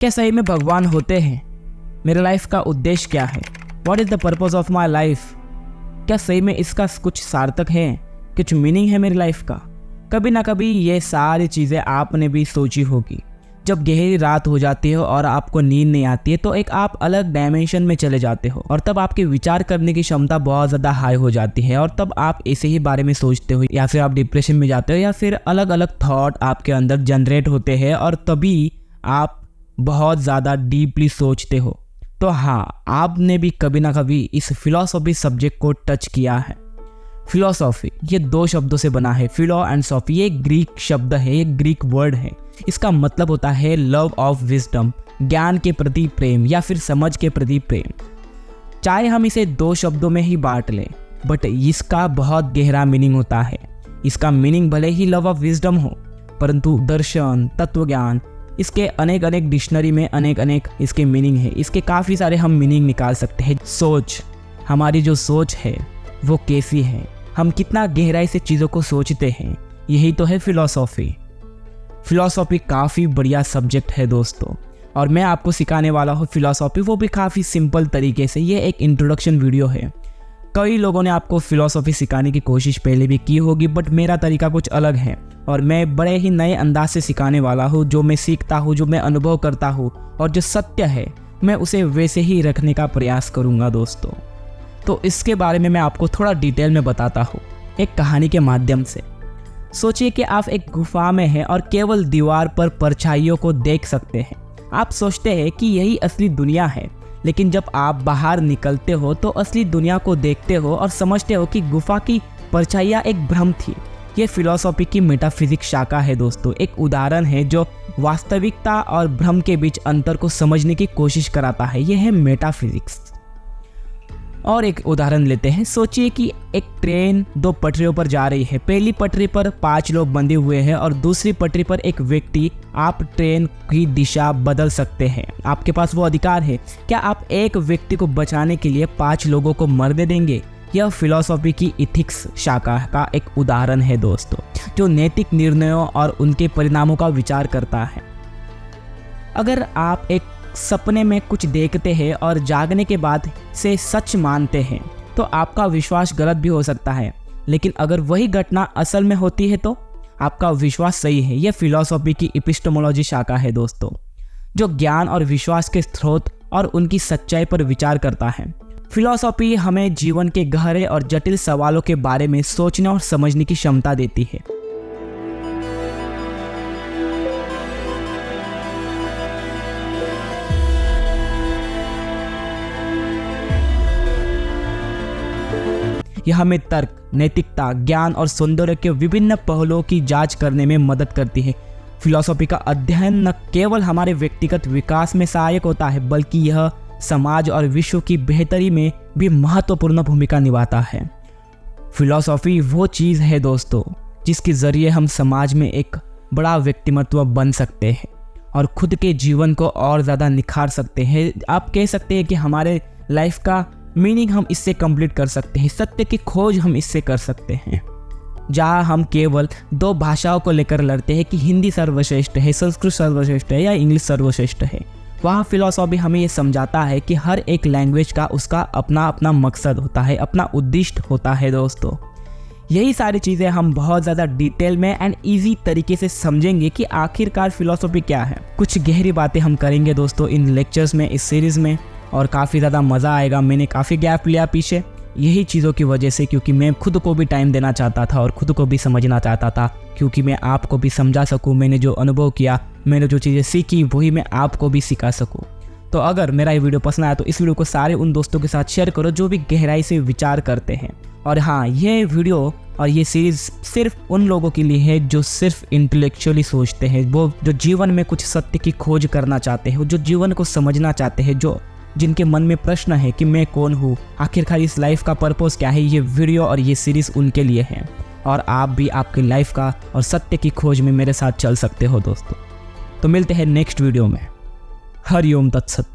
क्या सही में भगवान होते हैं? मेरे लाइफ का उद्देश्य क्या है? What is the purpose of my life? क्या सही में इसका कुछ सार्थक है, कुछ मीनिंग है मेरी लाइफ का? कभी ना कभी ये सारी चीज़ें आपने भी सोची होगी। जब गहरी रात हो जाती है और आपको नींद नहीं आती है तो एक आप अलग डायमेंशन में चले जाते हो और तब आपके विचार करने की क्षमता बहुत ज़्यादा हाई हो जाती है और तब आप इसे ही बारे में सोचते हो या फिर आप डिप्रेशन में जाते हो या फिर अलग अलग थॉट आपके अंदर जनरेट होते हैं और तभी आप बहुत ज़्यादा डीपली सोचते हो। तो हाँ, आपने भी कभी ना कभी इस फिलॉसफी सब्जेक्ट को टच किया है। फिलॉसफी ये दो शब्दों से बना है, फिलो एंड सॉफी। ये ग्रीक शब्द है, ये ग्रीक वर्ड है। इसका मतलब होता है लव ऑफ विजडम, ज्ञान के प्रति प्रेम या फिर समझ के प्रति प्रेम। चाहे हम इसे दो शब्दों में ही बांट लें, बट इसका बहुत गहरा मीनिंग होता है। इसका मीनिंग भले ही लव ऑफ विजडम हो, परंतु दर्शन, तत्वज्ञान, इसके अनेक अनेक डिक्शनरी में अनेक इसके मीनिंग है। इसके काफ़ी सारे हम मीनिंग निकाल सकते हैं। सोच, हमारी जो सोच है वो कैसी है, हम कितना गहराई से चीज़ों को सोचते हैं, यही तो है फिलॉसफी। फिलॉसफी काफ़ी बढ़िया सब्जेक्ट है दोस्तों, और मैं आपको सिखाने वाला हूँ फिलॉसफी, वो भी काफ़ी सिंपल तरीके से। ये एक इंट्रोडक्शन वीडियो है। कई लोगों ने आपको फिलॉसफी सिखाने की कोशिश पहले भी की होगी, बट मेरा तरीका कुछ अलग है और मैं बड़े ही नए अंदाज से सिखाने वाला हूँ। जो मैं सीखता हूँ, जो मैं अनुभव करता हूँ और जो सत्य है, मैं उसे वैसे ही रखने का प्रयास करूँगा दोस्तों। तो इसके बारे में मैं आपको थोड़ा डिटेल में बताता हूँ एक कहानी के माध्यम से। सोचिए कि आप एक गुफा में हैं और केवल दीवार पर परछाइयों को देख सकते हैं। आप सोचते हैं कि यही असली दुनिया है, लेकिन जब आप बाहर निकलते हो तो असली दुनिया को देखते हो और समझते हो कि गुफा की परछाइयाँ एक भ्रम थी। ये फिलॉसफी की मेटाफिजिक्स शाखा है दोस्तों। एक उदाहरण है जो वास्तविकता और भ्रम के बीच अंतर को समझने की कोशिश कराता है। यह है मेटाफिजिक्स। और एक उदाहरण लेते हैं। सोचिए कि एक ट्रेन दो पटरियों पर जा रही है। पहली पटरी पर 5 लोग बंधे हुए हैं और दूसरी पटरी पर एक व्यक्ति। आप ट्रेन की दिशा बदल सकते हैं, आपके पास वो अधिकार है। क्या आप एक व्यक्ति को बचाने के लिए 5 लोगों को मरने देंगे? यह फिलॉसफी की इथिक्स शाखा का एक उदाहरण है दोस्तों, जो नैतिक निर्णयों और उनके परिणामों का विचार करता है। अगर आप एक सपने में कुछ देखते हैं और जागने के बाद से सच मानते हैं तो आपका विश्वास गलत भी हो सकता है, लेकिन अगर वही घटना असल में होती है तो आपका विश्वास सही है। यह फिलॉसफी की एपिस्टेमोलॉजी शाखा है दोस्तों, जो ज्ञान और विश्वास के स्रोत और उनकी सच्चाई पर विचार करता है। फिलॉसफी हमें जीवन के गहरे और जटिल सवालों के बारे में सोचने और समझने की क्षमता देती है। यह हमें तर्क, नैतिकता, ज्ञान और सौंदर्य के विभिन्न पहलुओं की जांच करने में मदद करती है। फिलॉसफी का अध्ययन न केवल हमारे व्यक्तिगत विकास में सहायक होता है, बल्कि यह समाज और विश्व की बेहतरी में भी महत्वपूर्ण भूमिका निभाता है। फिलॉसफी वो चीज़ है दोस्तों जिसके ज़रिए हम समाज में एक बड़ा व्यक्तिमत्व बन सकते हैं और खुद के जीवन को और ज़्यादा निखार सकते हैं। आप कह सकते हैं कि हमारे लाइफ का मीनिंग हम इससे कंप्लीट कर सकते हैं, सत्य की खोज हम इससे कर सकते हैं। जहाँ हम केवल 2 भाषाओं को लेकर लड़ते हैं कि हिंदी सर्वश्रेष्ठ है, संस्कृत सर्वश्रेष्ठ है या इंग्लिश सर्वश्रेष्ठ है, वहाँ फिलॉसफी हमें ये समझाता है कि हर एक लैंग्वेज का उसका अपना अपना मकसद होता है, अपना उद्देश्य होता है दोस्तों। यही सारी चीज़ें हम बहुत ज़्यादा डिटेल में एंड ईजी तरीके से समझेंगे कि आखिरकार फिलॉसफी क्या है। कुछ गहरी बातें हम करेंगे दोस्तों इन लेक्चर्स में, इस सीरीज़ में, और काफ़ी ज़्यादा मज़ा आएगा। मैंने काफ़ी गैप लिया पीछे यही चीज़ों की वजह से, क्योंकि मैं खुद को भी टाइम देना चाहता था और खुद को भी समझना चाहता था, क्योंकि मैं आपको भी समझा सकूं। मैंने जो अनुभव किया, मैंने जो चीज़ें सीखी, वही मैं आपको भी सिखा सकूं। तो अगर मेरा ये वीडियो पसंद आया तो इस वीडियो को सारे उन दोस्तों के साथ शेयर करो जो भी गहराई से विचार करते हैं। और हाँ, ये वीडियो और ये सीरीज़ सिर्फ उन लोगों के लिए है जो सिर्फ इंटेलेक्चुअली सोचते हैं, वो जो जीवन में कुछ सत्य की खोज करना चाहते हैं, जो जीवन को समझना चाहते हैं, जिनके मन में प्रश्न है कि मैं कौन हूँ, आखिरकार इस लाइफ का पर्पस क्या है। ये वीडियो और ये सीरीज़ उनके लिए है, और आप भी आपकी लाइफ का और सत्य की खोज में मेरे साथ चल सकते हो दोस्तों। तो मिलते हैं नेक्स्ट वीडियो में। हरि ओम तत्सत।